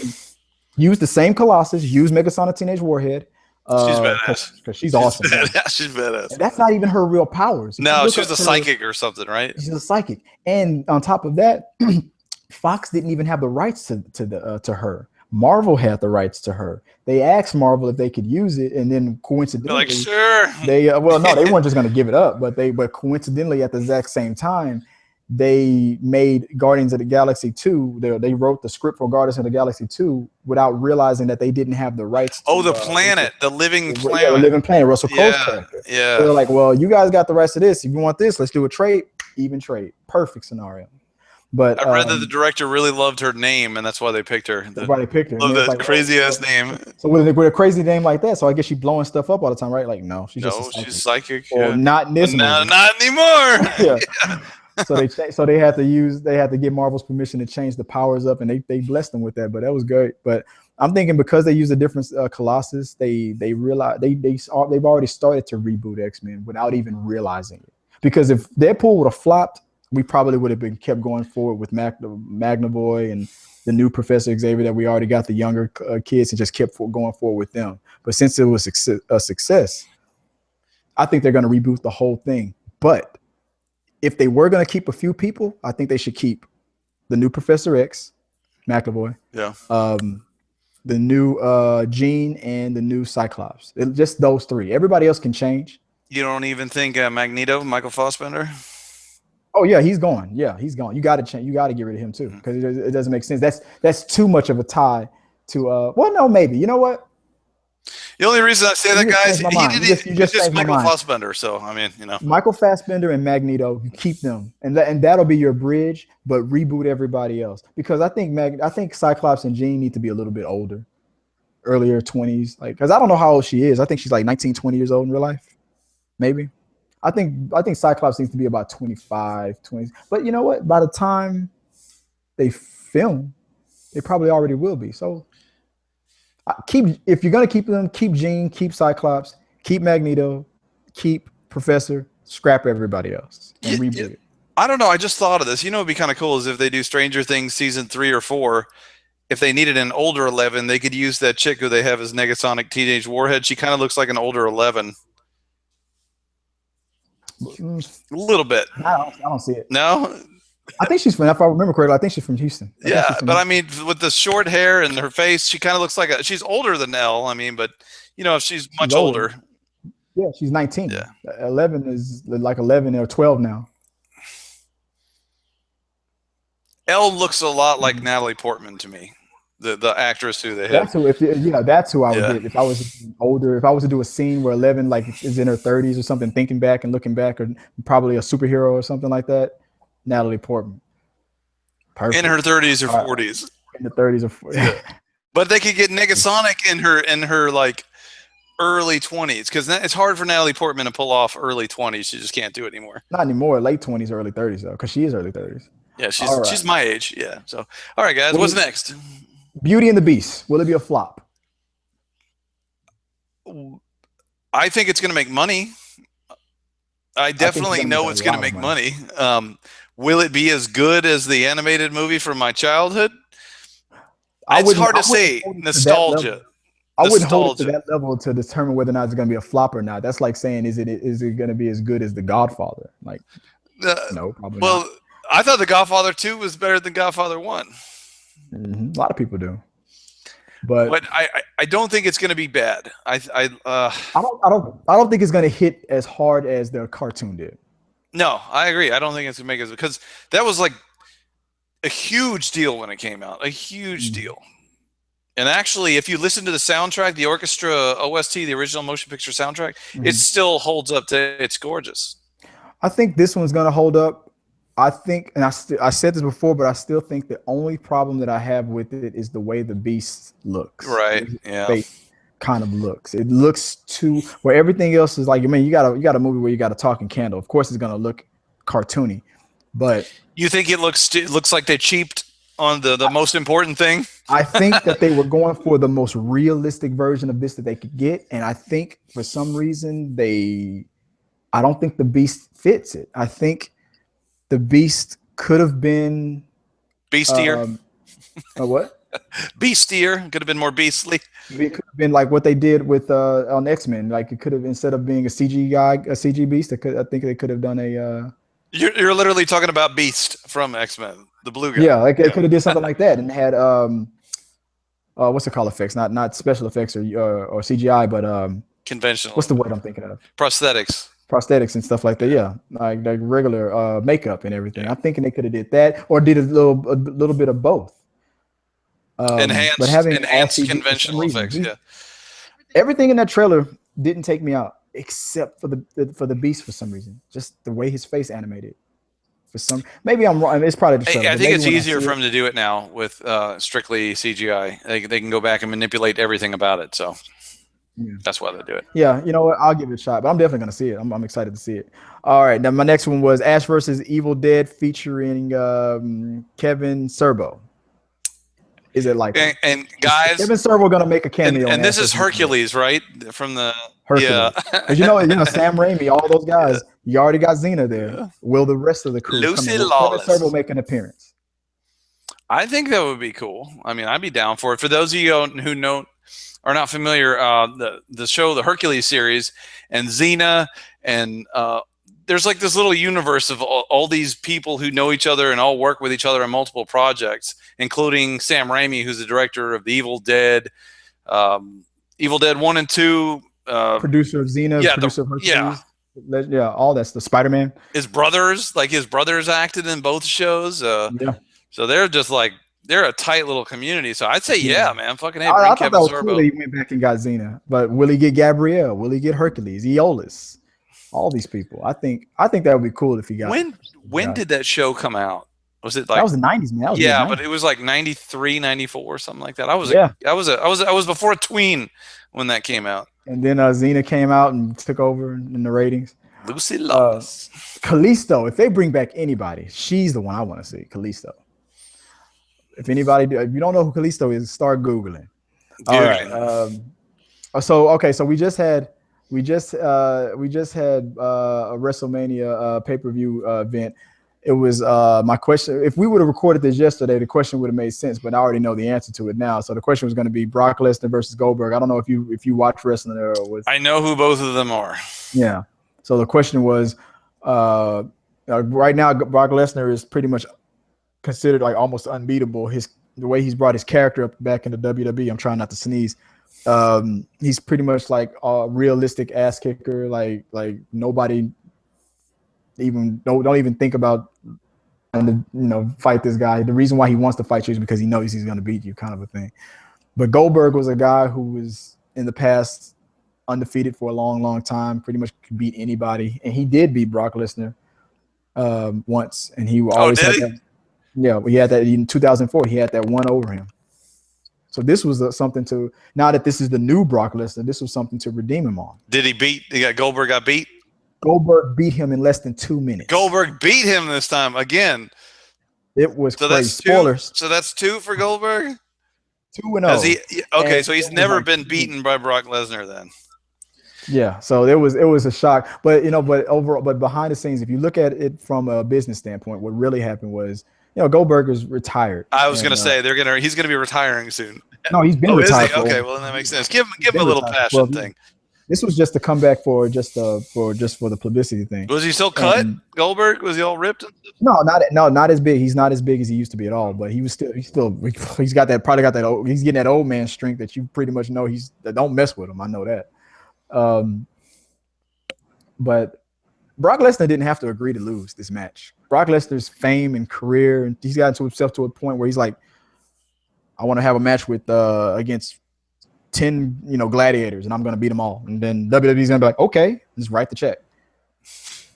Use the same Colossus, use Megasonic Teenage Warhead. She's badass. Because she's awesome. She's badass. And that's not even her real powers. No, she was a psychic or something, right? She's a psychic. And on top of that, Fox didn't even have the rights to her. Marvel had the rights to her. They asked Marvel if they could use it, and then coincidentally, they're like, sure. They well, no, they weren't just going to give it up, but coincidentally at the exact same time, they made Guardians of the Galaxy 2. They wrote the script for Guardians of the Galaxy 2 without realizing that they didn't have the rights. The planet, the living planet. Yeah, the living planet, Russell Crowe's character. Yeah. They're like, well, you guys got the rights to this. If you want this, let's do a trade. Even trade. Perfect scenario. But I read that the director really loved her name, and that's why they picked her. That's why they picked her. Love that crazy ass name. So with a crazy name like that, so I guess she's blowing stuff up all the time, right? Like, no, she's psychic. Well, not in this movie. Not anymore. Yeah. So they had to get Marvel's permission to change the powers up, and they blessed them with that. But that was great. But I'm thinking because they used a different Colossus, they realized they've already started to reboot X-Men without even realizing it. Because if Deadpool would have flopped, we probably would have been kept going forward with Magnavoy and the new Professor Xavier that we already got the younger kids and just kept going forward with them. But since it was a success, I think they're going to reboot the whole thing. But if they were going to keep a few people, I think they should keep the new Professor X, McAvoy, the new Jean, and the new Cyclops. Just those three. Everybody else can change. You don't even think Magneto, Michael Fassbender? Oh yeah, he's gone. Yeah, he's gone. You got to change. You got to get rid of him too because it doesn't make sense. That's too much of a tie to. Well, no, maybe. You know what? The only reason I say that, guys, he just Michael Fassbender. So I mean, Michael Fassbender and Magneto, you keep them, and that'll be your bridge. But reboot everybody else because I think Cyclops and Jean need to be a little bit older, earlier 20s. Like, because I don't know how old she is. I think she's like 19, 20 years old in real life, maybe. I think Cyclops needs to be about 25, 20. But you know what? By the time they film, they probably already will be. So if you're gonna keep them, keep Jean, keep Cyclops, keep Magneto, keep Professor, scrap everybody else and reboot it. I don't know. I just thought of this. It'd be kind of cool is if they do Stranger Things season 3 or 4. If they needed an older 11, they could use that chick who they have as Negasonic Teenage Warhead. She kind of looks like an older 11. A little bit. I don't see it. No? I think she's from, if I remember correctly, I think she's from Houston. I mean, with the short hair and her face, she kind of looks like she's older than Elle. I mean, but, if she's much older. Yeah, she's 19. Yeah. 11 is like 11 or 12 now. Elle looks a lot like Natalie Portman to me. The actress who they have. That's who I would get if I was older. If I was to do a scene where 11 like is in her 30s or something, thinking back and looking back, or probably a superhero or something like that. Natalie Portman. Perfect. In her 30s or 40s. In the 30s or 40s. But they could get Negasonic in her like early 20s because it's hard for Natalie Portman to pull off early 20s. She just can't do it anymore. Not anymore. Late 20s, early 30s though, because she is early 30s. Yeah, she's my age. Yeah. So, all right, guys, what's next? Beauty and the Beast. Will it be a flop? I think it's going to make money. I definitely know it's going to make money. Will it be as good as the animated movie from my childhood? It's hard to say. Nostalgia. I wouldn't hold it to that level to determine whether or not it's going to be a flop or not. That's like saying, is it going to be as good as The Godfather? Like, no, probably not. I thought The Godfather 2 was better than Godfather 1. A lot of people do, but I don't think it's going to be bad. I don't think it's going to hit as hard as the cartoon did. No, I agree. I don't think it's going to make it because that was like a huge deal when it came out, a huge deal. And actually, if you listen to the soundtrack, the orchestra OST, the original motion picture soundtrack, it still holds up. It's gorgeous. I think this one's going to hold up. I think, and I said this before, but I still think the only problem that I have with it is the way the Beast looks. Right. Yeah. Kind of looks. It looks too where everything else is like. I mean, you got a movie where you got a talking candle. Of course, it's gonna look cartoony, but you think it looks like they cheaped on the most important thing. I think that they were going for the most realistic version of this that they could get, and I think for some reason I don't think the Beast fits it. I think the Beast could have been Beastier. What? Beastier could have been more beastly. It could have been like what they did with on X-Men. Like it could have, instead of being a CG guy, a CG Beast. I think they could have done a. You're literally talking about Beast from X-Men, the blue guy. Yeah, like they could have did something like that and had what's it called, effects? Not special effects or CGI, but conventional. What's the word I'm thinking of? Prosthetics and stuff like that. Yeah, like regular makeup and everything. I'm thinking they could have did that or did a little bit of both. Enhanced conventional effects. Yeah, everything in that trailer didn't take me out except for the Beast for some reason. Just the way his face animated. For some, maybe I'm wrong. It's probably the trailer. I think it's easier for him to do it now with strictly CGI. They can go back and manipulate everything about it. So yeah, that's why they do it. Yeah, you know what? I'll give it a shot, but I'm definitely gonna see it. I'm excited to see it. All right, now my next one was Ash versus Evil Dead featuring Kevin Sorbo. Is it like and guys? Kevin Sorbo gonna make a cameo, and this is Hercules, right? From the Hercules. Yeah, you know, Sam Raimi, all those guys. Yeah. You already got Xena there. Yeah. Will the rest of the crew Lucy come in? Lawless. Kevin Sorbo make an appearance? I think that would be cool. I mean, I'd be down for it. For those of you who are not familiar, the show, the Hercules series, and Xena, and there's like this little universe of all these people who know each other and all work with each other on multiple projects, including Sam Raimi, who's the director of the Evil Dead 1 and 2. Producer of Xena, producer of Hercules. Yeah, all that's the Spider-Man. His brothers acted in both shows. Yeah. So they're just like, they're a tight little community. So I'd say, yeah, man, fucking hey, bring I Kevin thought that was Sorbo. Cool that he went back and got Xena, but will he get Gabrielle? Will he get Hercules? Aeolus? All these people. I think that would be cool if he got. When did that show come out? Was it like that was the 90s, man? Yeah, but it was like 93, 94, something like that. I was before a tween when that came out. And then Xena came out and took over in the ratings. Lucy Lawless. Callisto. If they bring back anybody, she's the one I want to see. Callisto. If you don't know who Callisto is, start Googling. All right. So we just had a WrestleMania pay-per-view event. It was my question. If we would have recorded this yesterday, the question would have made sense, but I already know the answer to it now. So the question was going to be Brock Lesnar versus Goldberg. I don't know if you watch wrestling or was. I know who both of them are. Yeah. So the question was, right now Brock Lesnar is pretty much considered like almost unbeatable. The way he's brought his character up back in the WWE. I'm trying not to sneeze. He's pretty much like a realistic ass kicker. Like nobody don't even think about fight this guy. The reason why he wants to fight you is because he knows he's going to beat you, kind of a thing. But Goldberg was a guy who was in the past undefeated for a long time, pretty much could beat anybody, and he did beat Brock Lesnar once, and he always had that. Yeah, he had that in 2004. He had that one over him. So this was something to. Now that this is the new Brock Lesnar, this was something to redeem him on. Did he beat? Goldberg got beat. Goldberg beat him in less than 2 minutes. Goldberg beat him this time again. It was crazy. That's Spoilers. So that's 2 for Goldberg. 2-0. Okay, so he's never been beaten by Brock Lesnar then. Yeah, so it was a shock, but but behind the scenes, if you look at it from a business standpoint, what really happened was, Goldberg is retired. I was going to say he's going to be retiring soon. No, he's been retired. Okay, well then that makes sense. Give him a little passion thing. This was just a comeback for the publicity thing. Was he still cut? Goldberg, was he all ripped? No, not as big. He's not as big as he used to be at all. But he's got that. He's getting that old man strength that you pretty much know don't mess with him. I know that. But Brock Lesnar didn't have to agree to lose this match. Brock Lesnar's fame and career, and he's gotten to himself to a point where he's like, I want to have a match with against 10 gladiators, and I'm going to beat them all. And then WWE's going to be like, okay, just write the check.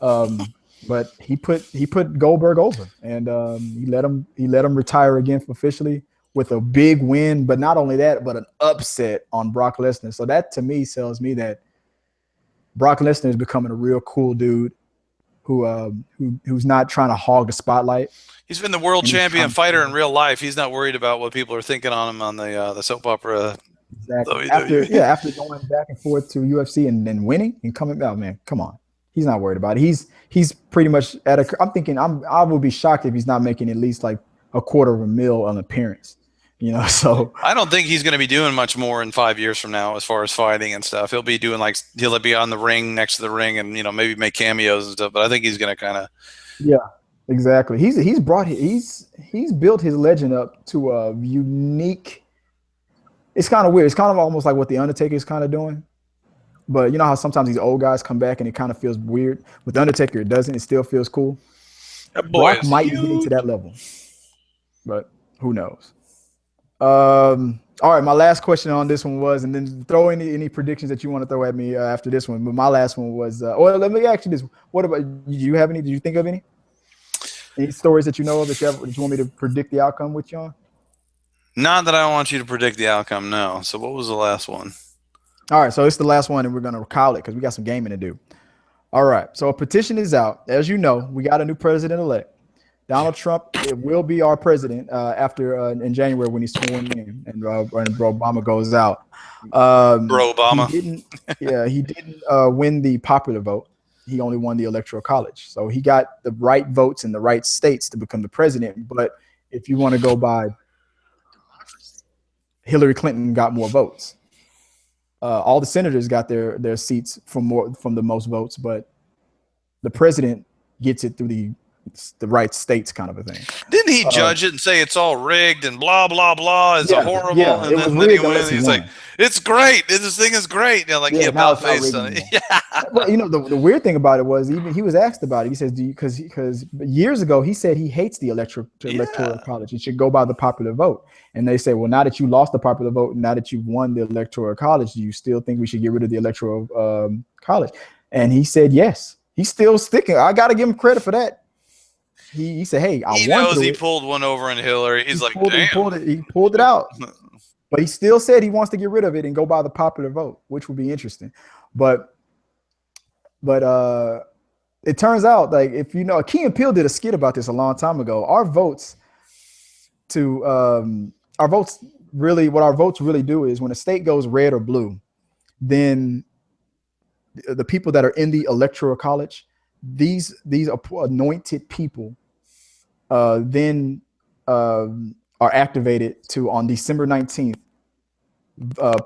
But he put Goldberg over, and he let him retire again officially with a big win. But not only that, but an upset on Brock Lesnar. So that to me tells me that Brock Lesnar is becoming a real cool dude. who's not trying to hog the spotlight. He's been the world champion fighter in real life. He's not worried about what people are thinking on him on the soap opera. Exactly. After going back and forth to UFC and then winning and coming out, man, come on. He's not worried about it. He's pretty much at a. I'm thinking I will be shocked if he's not making at least like $250,000 an appearance. You know, so I don't think he's going to be doing much more in 5 years from now as far as fighting and stuff. He'll be doing like he'll be on the ring next to the ring and maybe make cameos and stuff. But I think he's going to kind of exactly. He's built his legend up to a unique. It's kind of weird. It's kind of almost like what the Undertaker is kind of doing. But you know how sometimes these old guys come back and it kind of feels weird. With the Undertaker, it doesn't. It still feels cool. Brock might be getting to that level, but who knows? All right, my last question on this one was, and then throw any predictions that you want to throw at me after this one. But my last one was, let me ask you this: what about? Did you have any? Did you think of any stories that you know of that you want me to predict the outcome with you on? Not that I want you to predict the outcome. No. So what was the last one? All right, so it's the last one, and we're gonna call it because we got some gaming to do. All right, so a petition is out. As you know, we got a new president-elect. Donald Trump will be our president after in January when he's sworn in and Bro Obama goes out. Bro Obama. He didn't win the popular vote. He only won the Electoral College. So he got the right votes in the right states to become the president. But if you want to go by, Hillary Clinton got more votes. All the senators got their seats from the most votes, but the president gets it through the right states, kind of a thing. Didn't he judge it and say it's all rigged and blah blah blah? It's horrible. Yeah, and then he went. He's like, it's great. This thing is great. He about face on it. Yeah. Well, the weird thing about it was even he was asked about it. He says, because years ago he said he hates the electoral college. It should go by the popular vote. And they say, well, now that you lost the popular vote, now that you won the electoral college, do you still think we should get rid of the electoral college? And he said yes. He's still sticking. I got to give him credit for that. He said, hey, he knows he pulled one over in Hillary. He's like, damn. He pulled it out. But he still said he wants to get rid of it and go by the popular vote, which would be interesting. But it turns out, like, if you know, Key and Peele did a skit about this a long time ago. What our votes really do is when a state goes red or blue, then the people that are in the electoral college, these anointed people then are activated to, on December 19th,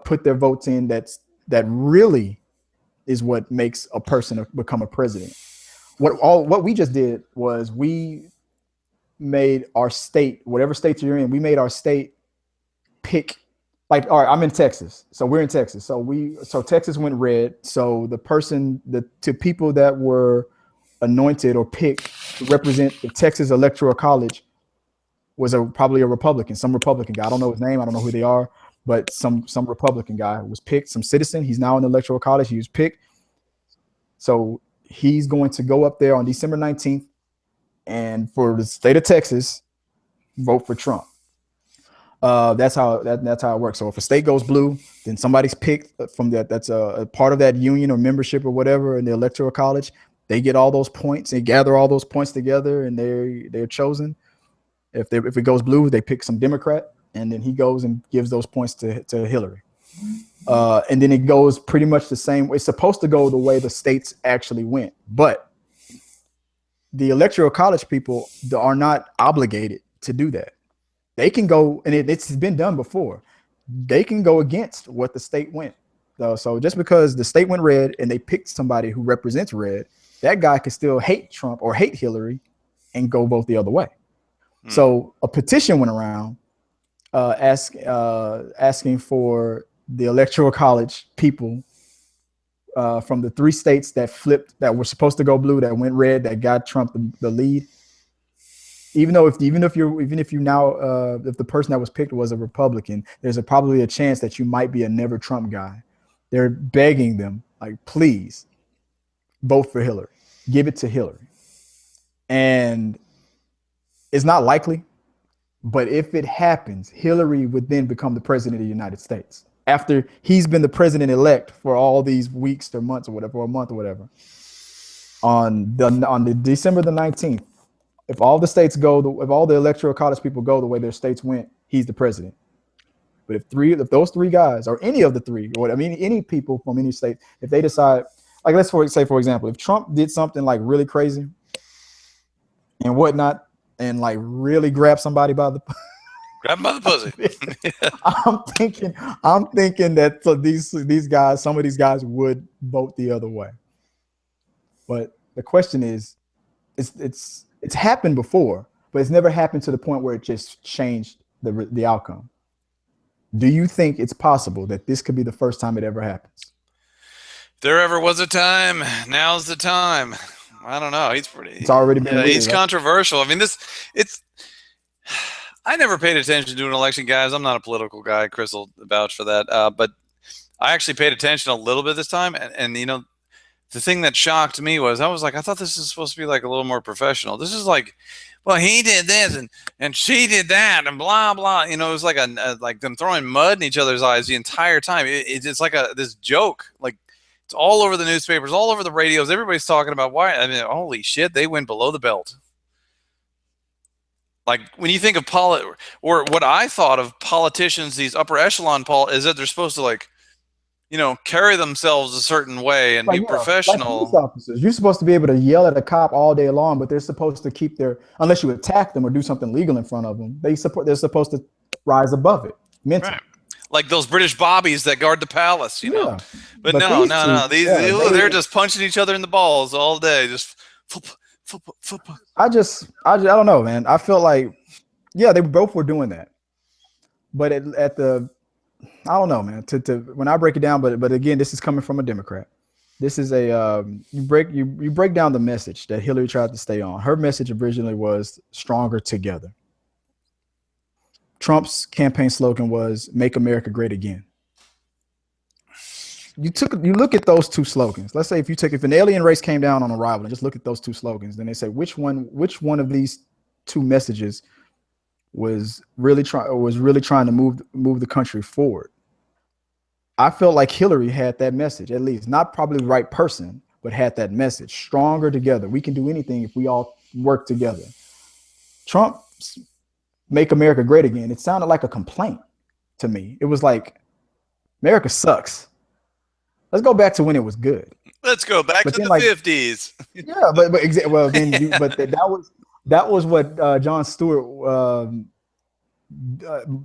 put their votes in. That really is what makes a person become a president. What we just did was we made our state, whatever state you're in, we made our state pick. Like, all right, I'm in Texas, so we're in Texas. So Texas went red. So the two people that were anointed or picked to represent the Texas Electoral College was probably a Republican, some Republican guy. I don't know his name. I don't know who they are, but some Republican guy was picked, some citizen. He's now in the Electoral College. He was picked. So he's going to go up there on December 19th and for the state of Texas, vote for Trump. That's how it works. So if a state goes blue, then somebody's picked from that's a part of that union or membership or whatever in the Electoral College. They get all those points. They gather all those points together, and they're chosen. If it goes blue, they pick some Democrat, and then he goes and gives those points to Hillary. And then it goes pretty much the same. It's supposed to go the way the states actually went, but the Electoral College people are not obligated to do that. They can go, and it's been done before. They can go against what the state went. So just because the state went red and they picked somebody who represents red, that guy could still hate Trump or hate Hillary and go vote the other way. So a petition went around asking for the Electoral College people from the 3 states that flipped, that were supposed to go blue, that went red, that got Trump the lead. Even if the person that was picked was a Republican, there's probably a chance that you might be a never Trump guy. They're begging them, like, please vote for Hillary, give it to Hillary. And it's not likely, but if it happens, Hillary would then become the president of the United States after he's been the president-elect for all these weeks or months or whatever, or a month or whatever. on the December the 19th, if all the states go, if all the electoral college people go the way their states went, he's the president. But if those three guys, or any of the three, or I mean any people from any state, if they decide, like let's say for example, if Trump did something like really crazy and whatnot, and like really grab somebody by the grab him by the pussy. I'm thinking that these guys, some of these guys would vote the other way. But the question is, it's happened before, but it's never happened to the point where it just changed the outcome. Do you think it's possible that this could be the first time it ever happens? If there ever was a time, now's the time. I don't know. He's pretty. It's already been. He's controversial. I mean, I never paid attention to an election, guys. I'm not a political guy. Chris will vouch for that. But I actually paid attention a little bit this time, and you know, the thing that shocked me was I thought this is supposed to be like a little more professional. This is like, well, he did this and she did that and blah blah. You know, it was like like them throwing mud in each other's eyes the entire time. It's like this joke. Like, it's all over the newspapers, all over the radios. Everybody's talking about why. I mean, holy shit, they went below the belt. Like, when you think of or what I thought of politicians, these upper echelon is that they're supposed to, like, you know, carry themselves a certain way and be professional. Like police officers, you're supposed to be able to yell at a cop all day long, but they're supposed to keep unless you attack them or do something legal in front of them, they're supposed to rise above it mentally. Right. Like those British bobbies that guard the palace, you know. But no. They're just punching each other in the balls all day. Just I don't know, man. I feel like, yeah, they both were doing that. But I don't know, man. When I break it down, but again, this is coming from a Democrat. This is you break down the message that Hillary tried to stay on. Her message originally was stronger together. Trump's campaign slogan was "Make America Great Again." You look at those two slogans. Let's say if an alien race came down on arrival and just look at those two slogans, then they say which one of these two messages was really trying to move the country forward. I felt like Hillary had that message, at least not probably the right person, but had that message. Stronger together. We can do anything if we all work together. Trump's "Make America Great Again," it sounded like a complaint to me. It was like, America sucks. Let's go back to when it was good. Let's go back to the 50s. Yeah, that was what Jon Stewart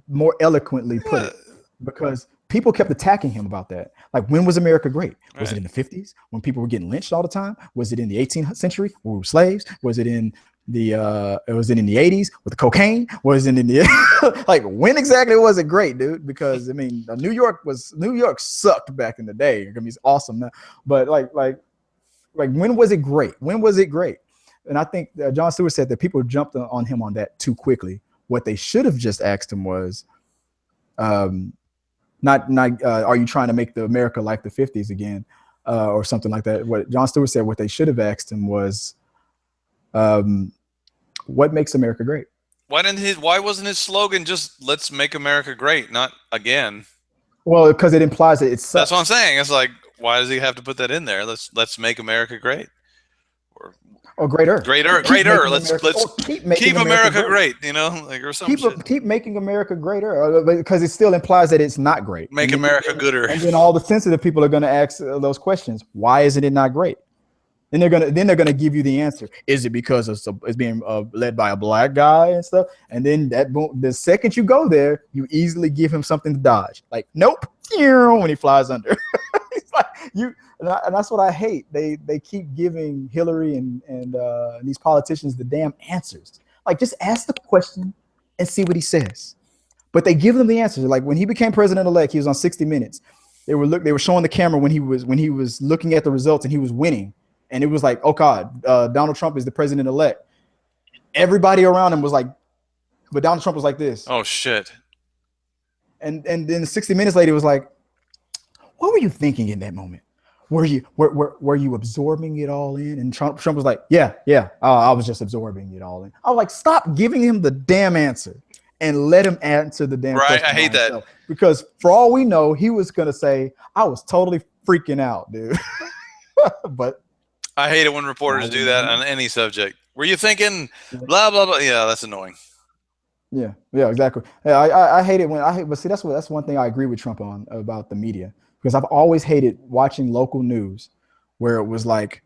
more eloquently put it, because people kept attacking him about that. Like, when was America great? Was it in the 50s when people were getting lynched all the time? Was it in the 18th century when we were slaves? Was it in the 80s with the cocaine? Was it in the like, when exactly was it great, dude? Because I mean, New York sucked back in the day. I mean, it's awesome now, but like when was it great? When was it great? And I think Jon Stewart said that people jumped on him on that too quickly. What they should have just asked him was, not are you trying to make the America like the 50s again, or something like that? What Jon Stewart said, what they should have asked him was, what makes America great? Why wasn't his slogan just "Let's make America great," not "again"? Well, because it implies that it's. That's what I'm saying. It's like, why does he have to put that in there? Let's make America great, or greater. Let's keep America great. You know, like, or something. Keep making America greater, because it still implies that it's not great. Make America gooder. And then all the sensitive people are going to ask those questions. Why isn't it not great? Then they're gonna give you the answer. Is it because it's being led by a black guy and stuff? And then the second you go there, you easily give him something to dodge. Like, nope, when he flies under. It's like and that's what I hate. They keep giving Hillary and these politicians the damn answers. Like, just ask the question and see what he says. But they give them the answers. Like, when he became president-elect, he was on 60 Minutes. They were showing the camera when he was looking at the results and he was winning. And it was like, oh God, Donald Trump is the president-elect. Everybody around him was like, but Donald Trump was like this. Oh shit. And then 60 Minutes later, it was like, what were you thinking in that moment? Were you absorbing it all in? And Trump was like, yeah, I was just absorbing it all in. I was like, stop giving him the damn answer and let him answer the damn question. Right, I hate that. Because for all we know, he was gonna say, I was totally freaking out, dude. But I hate it when reporters do that on any subject. Were you thinking blah blah blah? Yeah, that's annoying. Yeah, yeah, exactly. Yeah, I hate it when I hate, but see, that's one thing I agree with Trump on about the media, because I've always hated watching local news where it was like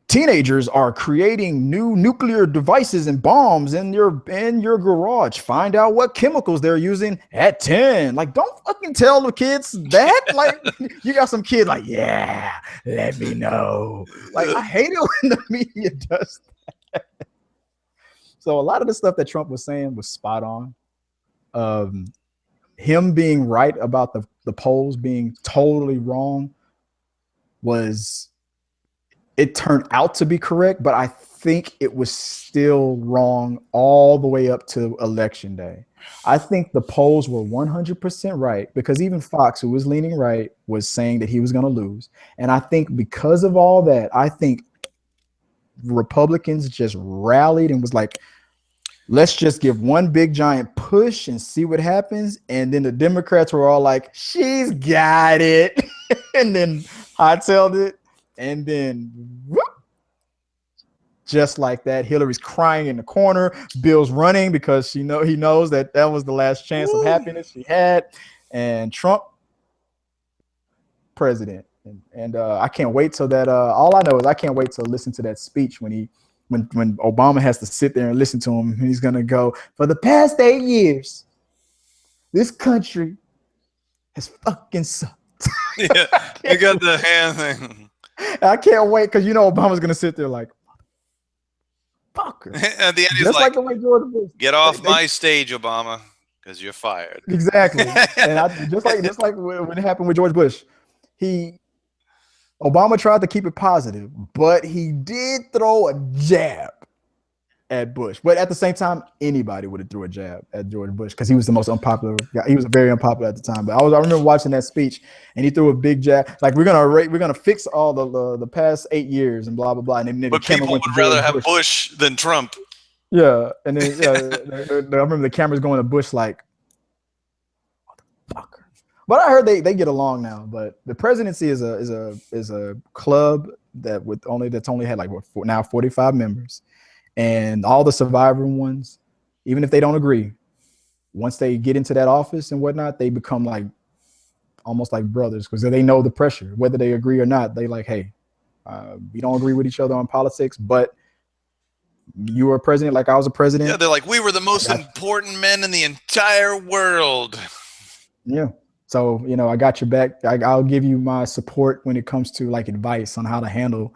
teenagers are creating new nuclear devices and bombs in your garage. Find out what chemicals they're using at 10. Like, don't fucking tell the kids that. Like, you got some kid like, yeah, let me know. Like, I hate it when the media does that. So a lot of the stuff that Trump was saying was spot on. Him being right about the polls being totally wrong was, it turned out to be correct, but I think it was still wrong all the way up to election day. I think the polls were 100% right, because even Fox, who was leaning right, was saying that he was going to lose. And I think because of all that, I think Republicans just rallied and was like, let's just give one big giant push and see what happens. And then the Democrats were all like, she's got it. And then hightailed it. And then whoop, just like that, Hillary's crying in the corner. Bill's running because he knows that was the last chance of happiness she had. And Trump, president. And I can't wait till that. All I know is I can't wait to listen to that speech when Obama has to sit there and listen to him. He's gonna go, for the past 8 years, this country has fucking sucked. Yeah, you got the hand thing. I can't wait, because Obama's gonna sit there like, fucker. At the end, he's just like like the way George Bush. Get off my stage, Obama, because you're fired. Exactly. And just like when it happened with George Bush, Obama tried to keep it positive, but he did throw a jab at Bush. But at the same time, anybody would have threw a jab at George Bush, because he was the most unpopular guy. He was very unpopular at the time. But I remember watching that speech, and he threw a big jab, like, we're gonna fix all the past 8 years and blah blah blah. And then but people would rather have Bush than Trump. Yeah, and then I remember the cameras going to Bush like, motherfucker. But I heard they get along now. But the presidency is a club that's only had like now 45 members. And all the surviving ones, even if they don't agree, once they get into that office and whatnot, they become like almost like brothers, because they know the pressure. Whether they agree or not, they like, hey, we don't agree with each other on politics, but you were a president like I was a president. Yeah, they're like, we were the most important men in the entire world. Yeah. So, I got your back. I'll give you my support when it comes to like advice on how to handle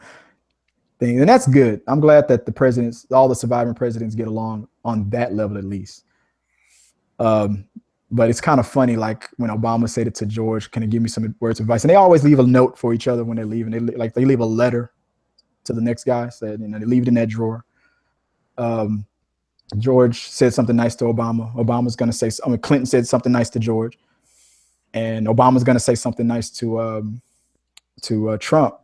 thing. And that's good. I'm glad that the presidents, all the surviving presidents, get along on that level at least. But it's kind of funny, like when Obama said it to George, can you give me some words of advice? And they always leave a note for each other when they're leaving. They leave a letter to the next guy, said, they leave it in that drawer. George said something nice to Obama. Clinton said something nice to George. And Obama's going to say something nice to Trump.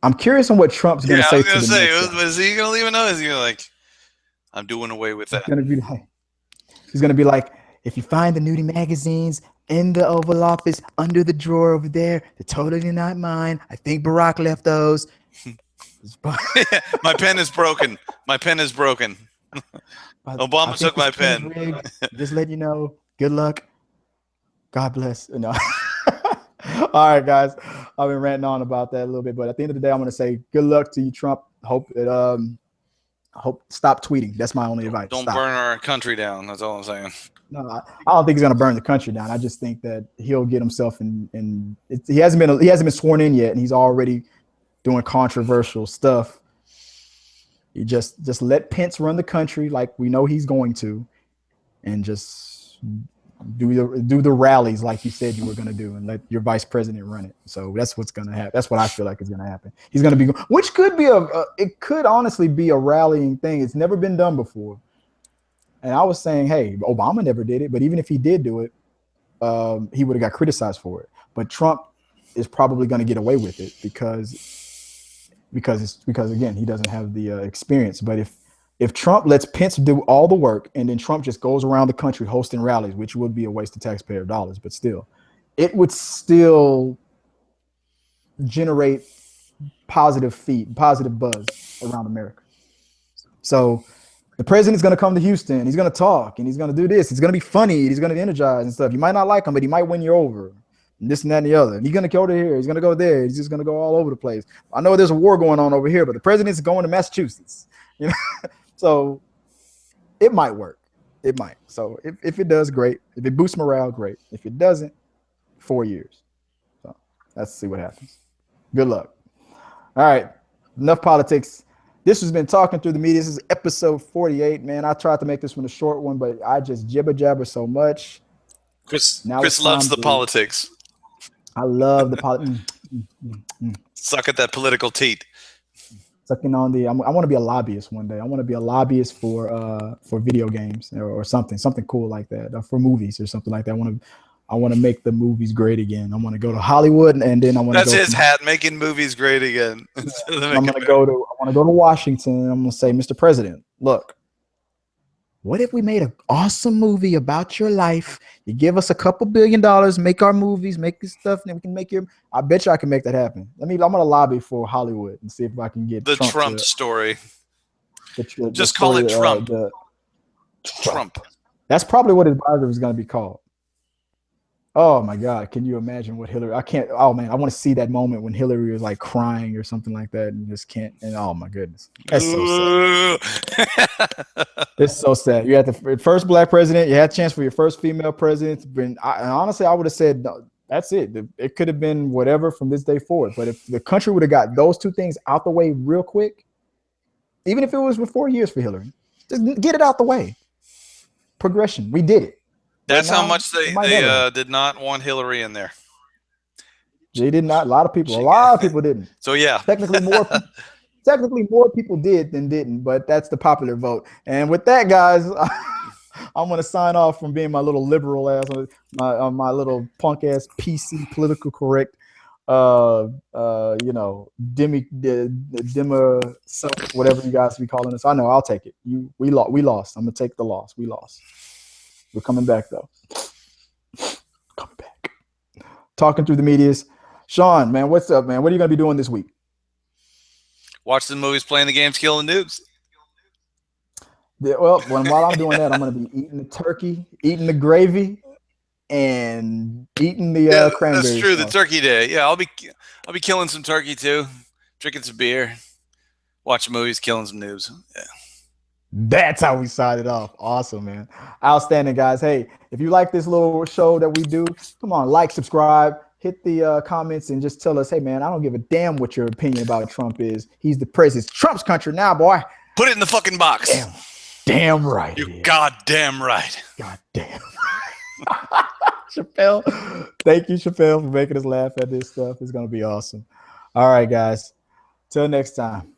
I'm curious on what Trump's going to say. Was he going to leave a note? Is he going to like, I'm doing away with that? He's going to be like, if you find the nudie magazines in the Oval Office under the drawer over there, they're totally not mine. I think Barack left those. My pen is broken. My pen is broken. Obama took my pen. Just let you know. Good luck. God bless. No. All right, guys. I've been ranting on about that a little bit, but at the end of the day, I'm going to say good luck to you, Trump. Hope stop tweeting. That's my only advice. Don't burn our country down. That's all I'm saying. No, I don't think he's going to burn the country down. I just think that he'll get himself he hasn't been sworn in yet, and he's already doing controversial stuff. You just let Pence run the country like we know he's going to, and just do the rallies like you said you were going to do, and let your vice president run it. So that's what's going to happen. That's what I feel like is going to happen. He's going to be, which could be it could honestly be a rallying thing. It's never been done before. And I was saying, hey, Obama never did it, but even if he did do it, he would have got criticized for it. But Trump is probably going to get away with it because again, he doesn't have the experience. But if Trump lets Pence do all the work, and then Trump just goes around the country hosting rallies, which would be a waste of taxpayer dollars, but still, it would still generate positive feed, positive buzz around America. So the president's going to come to Houston. He's going to talk and he's going to do this. It's going to be funny. He's going to energize and stuff. You might not like him, but he might win you over. And this and that and the other. And he's going to go to here. He's going to go there. He's just going to go all over the place. I know there's a war going on over here, but the president's going to Massachusetts. You know, so it might work. It might. So if it does, great. If it boosts morale, great. If it doesn't, 4 years. So let's see what happens. Good luck. All right. Enough politics. This has been Talking Through the Media. This is episode 48, man. I tried to make this one a short one, but I just jibber jabber so much. Chris loves the politics. I love the politics. Suck at that political teat. Sucking on the. I want to be a lobbyist one day. I want to be a lobbyist for video games or something cool like that, or for movies or something like that. I want to make the movies great again. I want to go to Hollywood and then I want to. That's his hat, making movies great again. I want to go to Washington and I'm going to say, Mr. President, look, what if we made an awesome movie about your life? You give us a couple $1 billion, make our movies, make this stuff, and then we can make your. I bet you I can make that happen. I'm going to lobby for Hollywood and see if I can get the Trump story. Just call it Trump. Trump. That's probably what his biography is going to be called. Oh my God! Can you imagine what Hillary? I can't. Oh man, I want to see that moment when Hillary was like crying or something like that, and just can't. And oh my goodness, that's so sad. It's so sad. You had the first black president. You had a chance for your first female president. Honestly, I would have said no, that's it. It could have been whatever from this day forward. But if the country would have got those two things out the way real quick, even if it was for 4 years for Hillary, just get it out the way. Progression. We did it. That's how much they did not want Hillary in there. They did not. A lot of people didn't. So yeah, technically more people did than didn't. But that's the popular vote. And with that, guys, I'm gonna sign off from being my little liberal ass, my little punk ass PC political correct, whatever you guys be calling us. I know I'll take it. We lost. I'm gonna take the loss. We lost. We're coming back though. Coming back. Talking Through the Medias. Sean, man, what's up, man? What are you gonna be doing this week? Watching the movies, playing the games, killing noobs. Yeah, well, while I'm doing that, I'm gonna be eating the turkey, eating the gravy, and eating the cranberry. That's true. The turkey day. Yeah, I'll be killing some turkey too, drinking some beer, watching movies, killing some noobs. Yeah. That's how we sign it off. Awesome, man. Outstanding, guys. Hey, if you like this little show that we do, come on, like, subscribe, hit the comments, and just tell us, hey, man, I don't give a damn what your opinion about Trump is. He's the president. Trump's country now, boy. Put it in the fucking box. Damn right. You goddamn right. Goddamn right. Chappelle. Thank you, Chappelle, for making us laugh at this stuff. It's going to be awesome. All right, guys. Till next time.